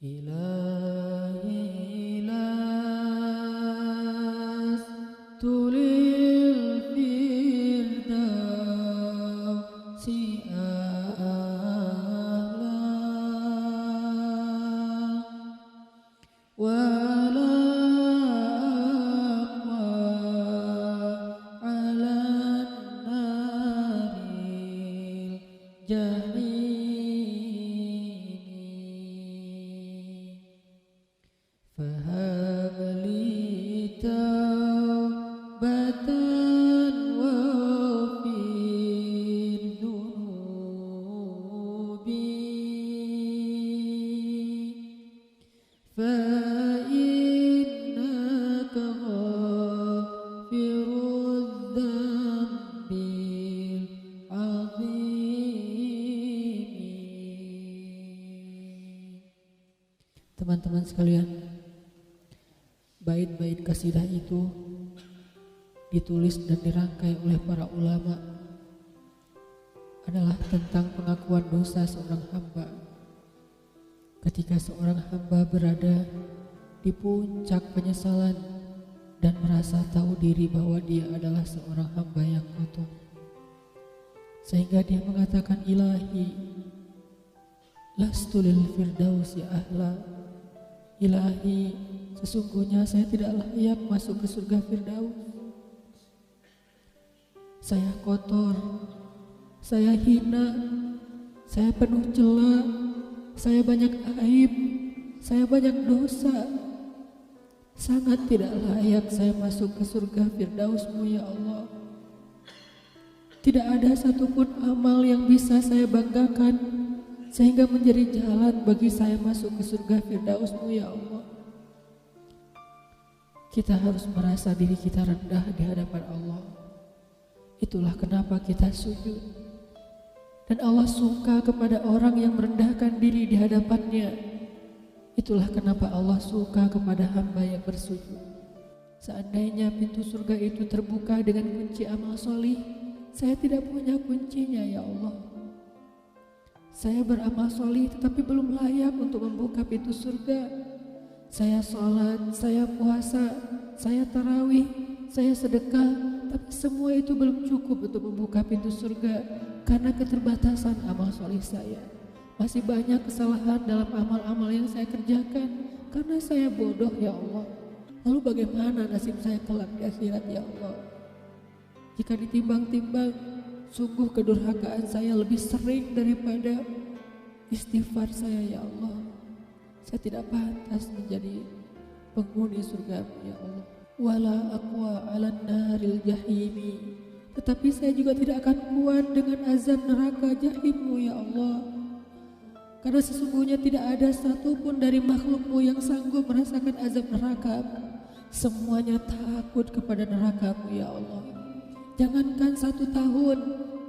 إلهي لست للفردوس أهلا ولا أقوى على النار الجحيم فهب لي توبة واغفر ذنوبي فإنك غافر الذنب العظيم. Teman-teman sekalian, bait-bait kasidah itu ditulis dan dirangkai oleh para ulama adalah tentang pengakuan dosa seorang hamba. Ketika seorang hamba berada di puncak penyesalan dan merasa tahu diri bahwa dia adalah seorang hamba yang kotor, sehingga dia mengatakan, Ilahi lastu lil firdausi ahla. Ilahi, sesungguhnya saya tidak layak masuk ke surga Firdaus. Saya kotor, saya hina, saya penuh cela, saya banyak aib, saya banyak dosa. Sangat tidak layak saya masuk ke surga Firdaus-Mu ya Allah. Tidak ada satupun amal yang bisa saya banggakan sehingga menjadi jalan bagi saya masuk ke surga Firdaus-Mu ya Allah. Kita harus merasa diri kita rendah di hadapan Allah. Itulah kenapa kita sujud. Dan Allah suka kepada orang yang merendahkan diri di hadapannya. Itulah kenapa Allah suka kepada hamba yang bersujud. Seandainya pintu surga itu terbuka dengan kunci amal solih, saya tidak punya kuncinya ya Allah. Saya beramal solih tetapi belum layak untuk membuka pintu surga. Saya sholat, saya puasa, saya tarawih, saya sedekah, tapi semua itu belum cukup untuk membuka pintu surga karena keterbatasan amal solih saya. Masih banyak kesalahan dalam amal-amal yang saya kerjakan karena saya bodoh ya Allah. Lalu bagaimana nasib saya kelak di akhirat ya Allah? Jika ditimbang-timbang, sungguh kedurhakaan saya lebih sering daripada istighfar saya ya Allah. Saya tidak pantas menjadi penghuni surga ya Allah. Wala aqwa 'alan naril jahimi. Tetapi saya juga tidak akan kuat dengan azab neraka jahim-Mu ya Allah. Karena sesungguhnya tidak ada satupun dari makhluk-Mu yang sanggup merasakan azab neraka. Semuanya takut kepada neraka-Mu ya Allah. Jangankan 1 tahun,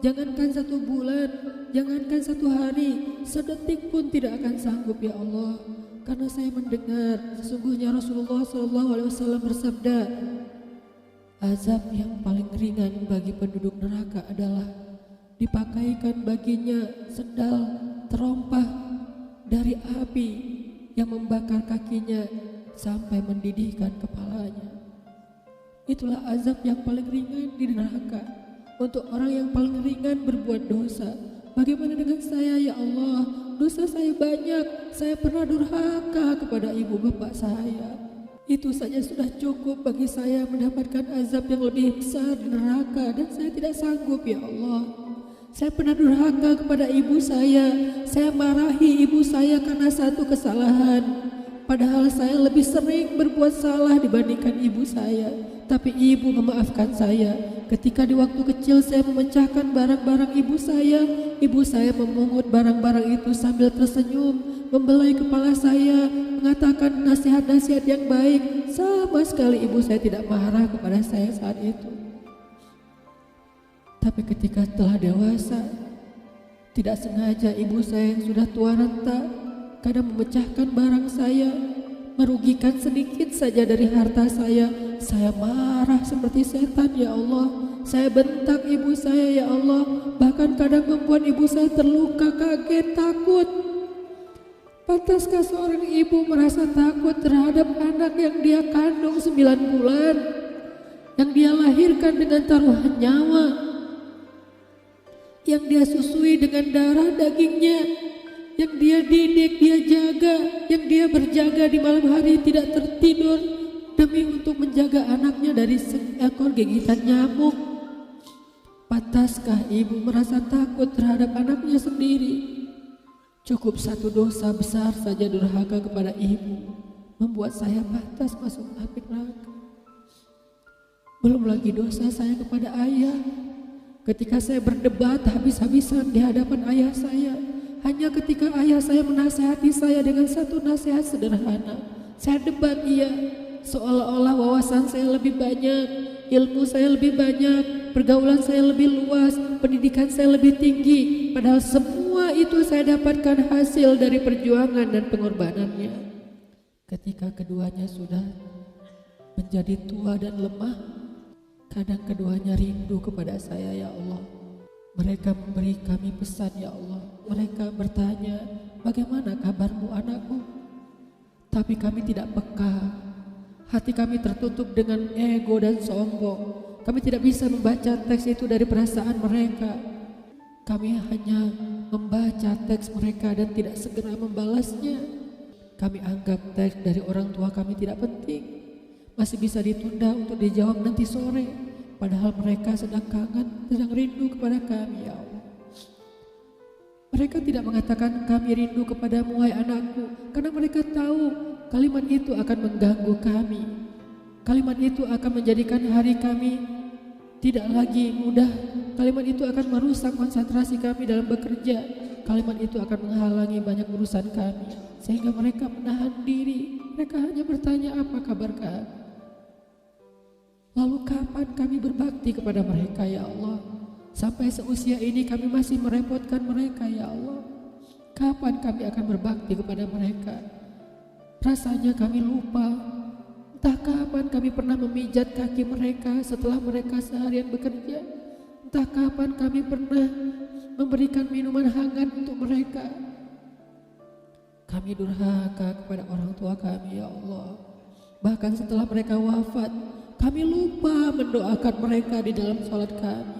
jangankan 1 bulan, jangankan 1 hari, sedetik pun tidak akan sanggup ya Allah. Karena saya mendengar sesungguhnya Rasulullah SAW bersabda, azab yang paling ringan bagi penduduk neraka adalah dipakaikan baginya sendal terompah dari api yang membakar kakinya sampai mendidihkan kepalanya. Itulah azab yang paling ringan di neraka untuk orang yang paling ringan berbuat dosa. Bagaimana dengan saya ya Allah? Dosa saya banyak, saya pernah durhaka kepada ibu bapak saya. Itu saja sudah cukup bagi saya mendapatkan azab yang lebih besar di neraka, dan saya tidak sanggup ya Allah. Saya pernah durhaka kepada ibu saya marahi ibu saya karena satu kesalahan. Padahal saya lebih sering berbuat salah dibandingkan ibu saya. Tapi ibu memaafkan saya. Ketika di waktu kecil saya memecahkan barang-barang ibu saya memungut barang-barang itu sambil tersenyum, membelai kepala saya, mengatakan nasihat-nasihat yang baik. Sama sekali ibu saya tidak marah kepada saya saat itu. Tapi ketika telah dewasa, tidak sengaja ibu saya yang sudah tua renta kadang memecahkan barang saya, merugikan sedikit saja dari harta saya marah seperti setan ya Allah. Saya bentak ibu saya ya Allah, bahkan kadang membuat ibu saya terluka, kaget, takut. Pantaskah seorang ibu merasa takut terhadap anak yang dia kandung 9 bulan, yang dia lahirkan dengan taruhan nyawa, yang dia susui dengan darah dagingnya, yang dia didik, dia jaga, yang dia berjaga di malam hari tidak tertidur demi untuk menjaga anaknya dari seekor gigitan nyamuk? Pantaskah ibu merasa takut terhadap anaknya sendiri? Cukup satu dosa besar saja durhaka kepada ibu membuat saya pantas masuk api neraka. Belum lagi dosa saya kepada ayah. Ketika saya berdebat habis-habisan di hadapan ayah saya, hanya ketika ayah saya menasihati saya dengan satu nasihat sederhana, saya debat ia, seolah-olah wawasan saya lebih banyak, ilmu saya lebih banyak, pergaulan saya lebih luas, pendidikan saya lebih tinggi. Padahal semua itu saya dapatkan hasil dari perjuangan dan pengorbanannya. Ketika keduanya sudah menjadi tua dan lemah, kadang keduanya rindu kepada saya, ya Allah. Mereka memberi kami pesan, ya Allah. Mereka bertanya, bagaimana kabarmu anakku? Tapi kami tidak peka. Hati kami tertutup dengan ego dan sombong. Kami tidak bisa membaca teks itu dari perasaan mereka. Kami hanya membaca teks mereka dan tidak segera membalasnya. Kami anggap teks dari orang tua kami tidak penting, masih bisa ditunda untuk dijawab nanti sore. Padahal mereka sedang kangen, sedang rindu kepada kami, ya Allah. Mereka tidak mengatakan kami rindu kepadamu, wahai anakku, karena mereka tahu kalimat itu akan mengganggu kami. Kalimat itu akan menjadikan hari kami tidak lagi mudah. Kalimat itu akan merusak konsentrasi kami dalam bekerja. Kalimat itu akan menghalangi banyak urusan kami, sehingga mereka menahan diri. Mereka hanya bertanya, apa kabar kami? Lalu kapan kami berbakti kepada mereka, ya Allah? Sampai seusia ini kami masih merepotkan mereka, ya Allah. Kapan kami akan berbakti kepada mereka? Rasanya kami lupa. Entah kapan kami pernah memijat kaki mereka setelah mereka seharian bekerja. Entah kapan kami pernah memberikan minuman hangat untuk mereka. Kami durhaka kepada orang tua kami, ya Allah. Bahkan setelah mereka wafat, kami lupa mendoakan mereka di dalam sholat kami.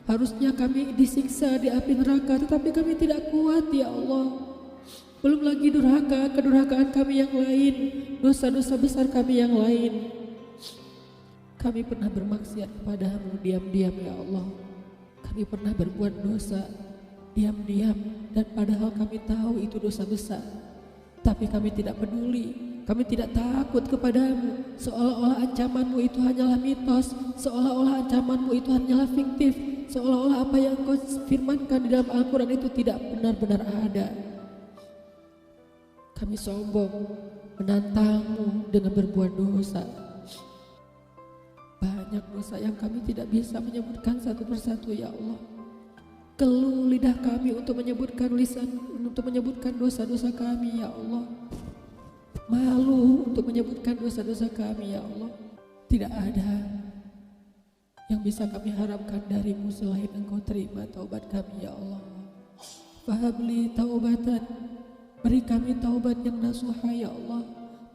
Harusnya kami disiksa di api neraka, tetapi kami tidak kuat, ya Allah. Belum lagi durhaka, kedurhakaan kami yang lain, dosa-dosa besar kami yang lain. Kami pernah bermaksiat kepadamu diam-diam, ya Allah. Kami pernah berbuat dosa diam-diam, dan padahal kami tahu itu dosa besar. Tapi kami tidak peduli, kami tidak takut kepadamu. Seolah-olah ancamanmu itu hanyalah mitos, seolah-olah ancamanmu itu hanyalah fiktif, seolah-olah apa yang engkau firmankan di dalam Al-Quran itu tidak benar-benar ada. Kami sombong, menantangmu dengan berbuat dosa. Banyak dosa yang kami tidak bisa menyebutkan satu persatu, ya Allah. Keluh lidah kami untuk menyebutkan dosa-dosa kami, ya Allah. Malu untuk menyebutkan dosa-dosa kami, ya Allah. Tidak ada yang bisa kami harapkan darimu selain engkau terima taubat kami, ya Allah. Fahabli taubatan, beri kami taubat yang nasuha, ya Allah.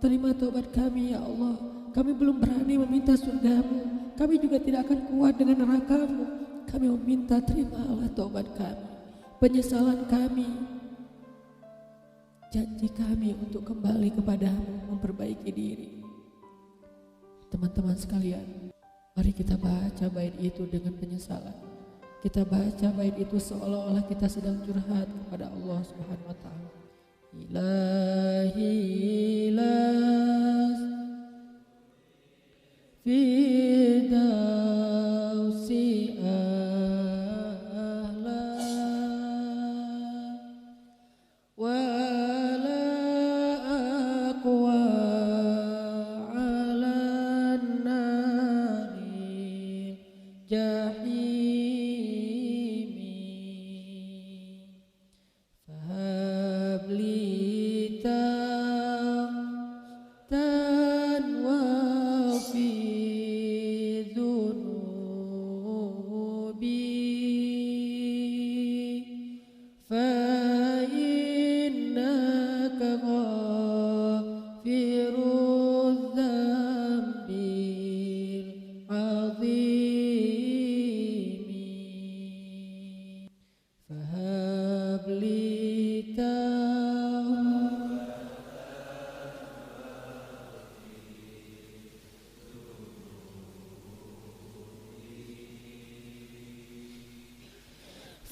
Terima taubat kami, ya Allah. Kami belum berani meminta surgamu, kami juga tidak akan kuat dengan nerakamu. Kami meminta, terimalah taubat kami, penyesalan kami, janji kami untuk kembali kepadamu, memperbaiki diri. Teman-teman sekalian, mari kita baca bait itu dengan penyesalan. Kita baca bait itu seolah-olah kita sedang curhat kepada Allah Subhanahu wa Ta'ala. Ilahi ilas Firdausi ahla wa la aqwa ala nari jahimi fahabli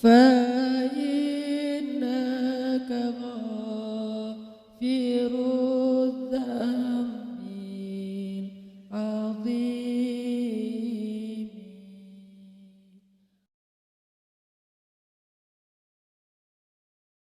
Fa